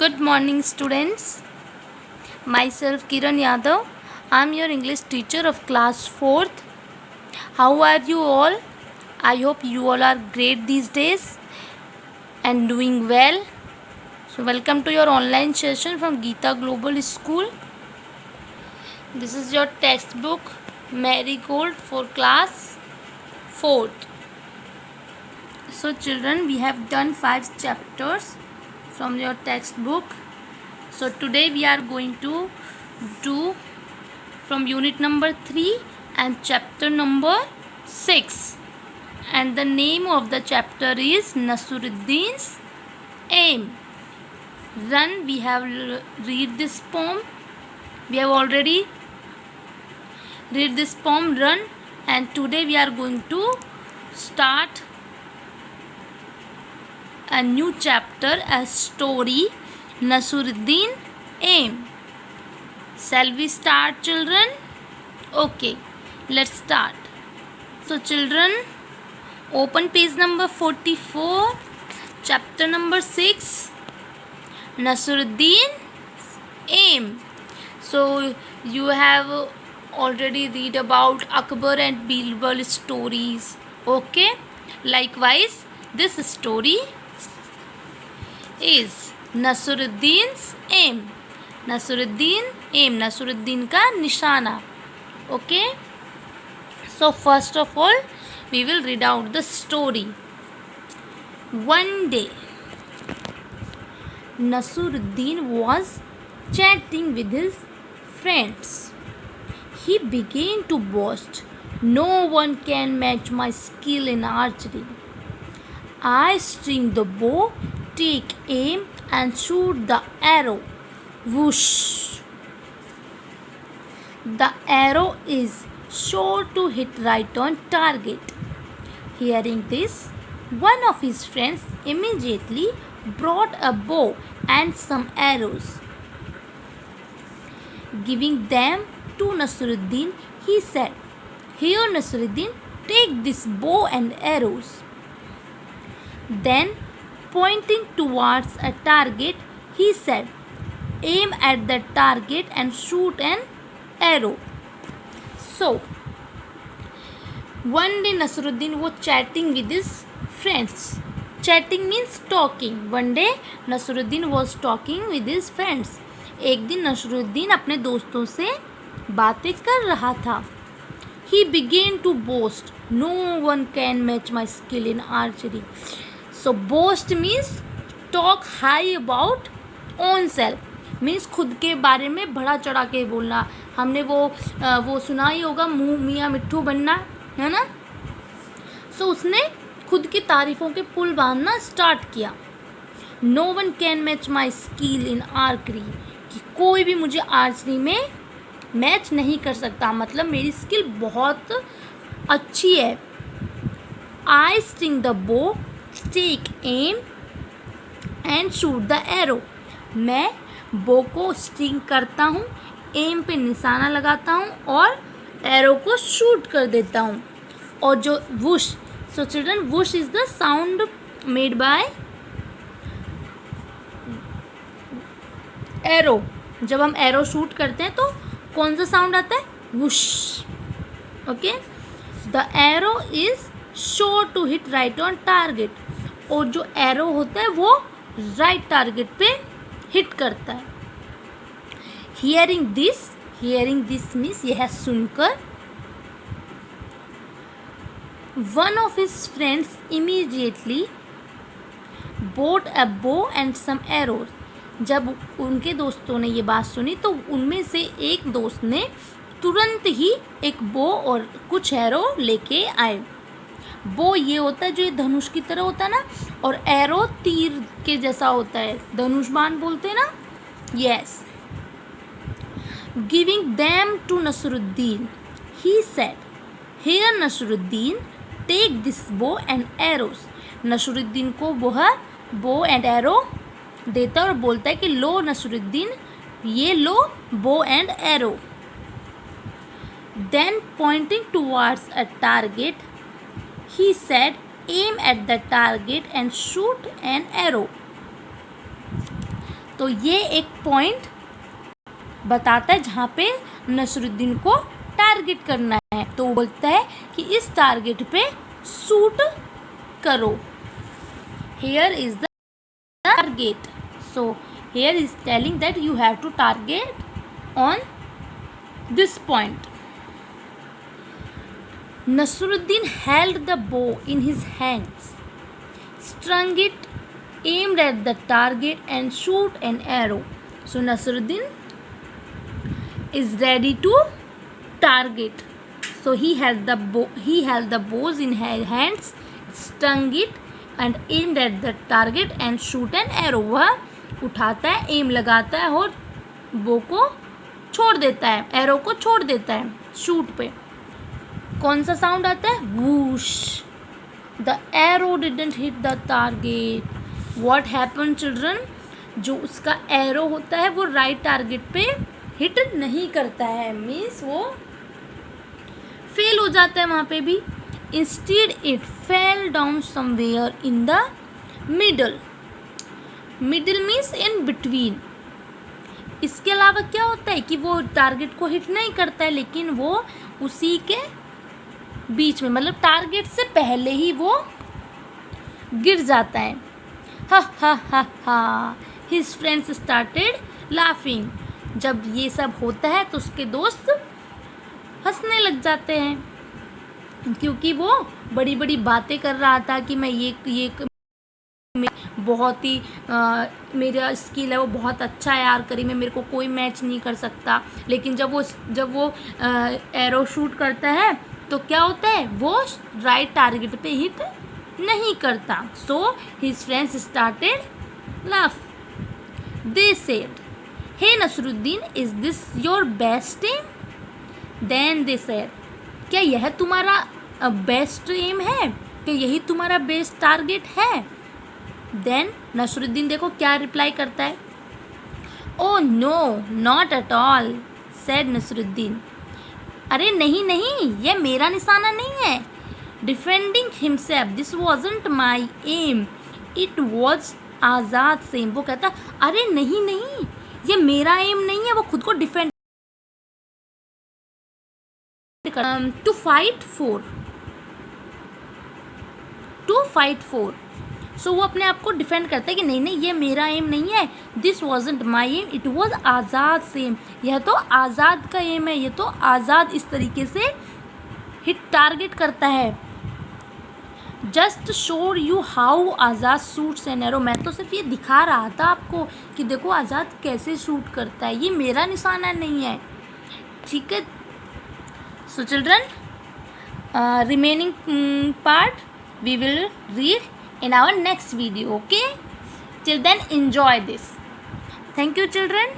Good morning, students. Myself Kiran Yadav. I am your English teacher of class 4th. How are you all? I hope you all are great these days and doing well. So, welcome to your online session from Geeta Global School. This is your textbook Marigold for class 4th. So, children, we have done 5 chapters from your textbook. So today we are going to do from unit number 3 and chapter number 6, and the name of the chapter is Nasruddin's Aim. Run, we have read this poem. We have already read this poem Run, and today we are going to start a new chapter, a story, Nasruddin Aim. Shall we start, children? Okay, let's start. So children, open page number 44, chapter number 6, Nasruddin Aim. So you have already read about Akbar and Birbal stories. Okay, likewise this story is Nasruddin's Aim. Nasruddin Aim, Nasruddin का निशाना. Okay, so first of all we will read out the story. One day Nasruddin was chatting with his friends. He began to boast, "No one can match my skill in archery. I string the bow, take aim and shoot the arrow. Whoosh! The arrow is sure to hit right on target." Hearing this, one of his friends immediately brought a bow and some arrows. Giving them to Nasruddin, he said, "Here, Nasruddin, take this bow and arrows." Then, pointing towards a target, he said, "Aim at the target and shoot an arrow." So, one day Nasruddin was chatting with his friends. Chatting means talking. One day Nasruddin was talking with his friends. एक दिन नसरुद्दीन अपने दोस्तों से बातें कर रहा था. He began to boast, "No one can match my skill in archery." So boast means talk high about own self. Means खुद के बारे में बढ़ा चढ़ा के बोलना. हमने वो सुना ही होगा, मुँह मियाँ मिट्ठू बनना, है ना. सो उसने खुद की तारीफ़ों के पुल बांधना स्टार्ट किया. No one can match my skill in archery, कि कोई भी मुझे आर्चरी में मैच नहीं कर सकता, मतलब मेरी स्किल बहुत अच्छी है. I sting the bow, take aim and shoot the arrow. मैं बो को स्टिंग करता हूँ, एम पे निशाना लगाता हूँ और एरो को शूट कर देता हूँ. और जो whoosh, so children, whoosh is the sound made by arrow. जब हम एरो शूट करते हैं तो कौन सा साउंड आता है? Whoosh. Okay, the arrow is sure to hit right on target. और जो एरो होता है वो राइट टारगेट पे हिट करता है. हियरिंग दिस मीन्स यह सुनकर, one of his friends immediately bought a bow and some arrows. जब उनके दोस्तों ने ये बात सुनी तो उनमें से एक दोस्त ने तुरंत ही एक बो और कुछ एरो लेके आए. बो ये होता है जो ये धनुष की तरह होता है ना, और एरो तीर के जैसा होता है, धनुष बाण बोलते हैं ना. Yes. Giving them to Nasruddin, he said, "here Nasruddin, take this bow and arrows." Nasruddin को वह बो एंड एरो देता है और बोलता है कि लो नसरुद्दीन, ये लो bow and arrow. Then pointing towards a target, he said, "Aim at the target and shoot an arrow." तो ये एक पॉइंट बताता है जहाँ पे नसरुद्दीन को टारगेट करना है। तो वो बोलता है कि इस टारगेट पे शूट करो। Here is the target, so here is telling that you have to target on this point. Nasruddin held the bow in his hands, strung it, aimed at the target and shoot an arrow. So Nasruddin is ready to target. So he held the bows in his hands, strung it and aimed at the target and shoot an arrow. वह उठाता है, M लगाता है और बो को छोड़ देता है, एरो को छोड़ देता है शूट पे। कौन सा साउंड आता है? Whoosh. The arrow didn't hit the target. What happen children? जो उसका एरो होता है वो राइट टारगेट पे हिट नहीं करता है, मीन्स वो फेल हो जाता है वहाँ पे भी। Instead it fell down somewhere in the middle. Middle means in between. इसके अलावा क्या होता है कि वो टारगेट को हिट नहीं करता है, लेकिन वो उसी के बीच में, मतलब टारगेट से पहले ही वो गिर जाता है। हा हा हा हा। His friends started laughing. जब ये सब होता है तो उसके दोस्त हंसने लग जाते हैं, क्योंकि वो बड़ी बड़ी बातें कर रहा था कि मैं ये बहुत ही मेरा स्किल है वो बहुत अच्छा है आर्चरी में, मेरे को कोई मैच नहीं कर सकता। लेकिन जब वो एरो शूट करता है तो क्या होता है, वो राइट टारगेट पे हिट नहीं करता। So his friends started laugh. They said, hey Nasruddin, is this your best aim? Then they said, क्या यह तुम्हारा बेस्ट एम है? क्या यही तुम्हारा बेस्ट टारगेट है? देन नसरुद्दीन देखो क्या रिप्लाई करता है। Oh no, not at all, said Nasruddin. अरे नहीं नहीं, ये मेरा निशाना नहीं है। Defending himself, this wasn't my aim, it was Azad same. वो कहता अरे नहीं नहीं, ये मेरा एम नहीं है, वो खुद को डिफेंड टू फाइट फॉर। सो वो अपने आप को डिफेंड करता है कि नहीं नहीं, ये मेरा एम नहीं है। This wasn't my aim, it was Azad same. यह तो आज़ाद का एम है, ये तो आज़ाद इस तरीके से हिट टारगेट करता है। Just show you how Azad shoots an arrow. मैं तो सिर्फ ये दिखा रहा था आपको कि देखो आज़ाद कैसे शूट करता है, ये मेरा निशाना नहीं है। ठीक है। So children, remaining part we will read in our next video. Okay, till then enjoy this. Thank you children.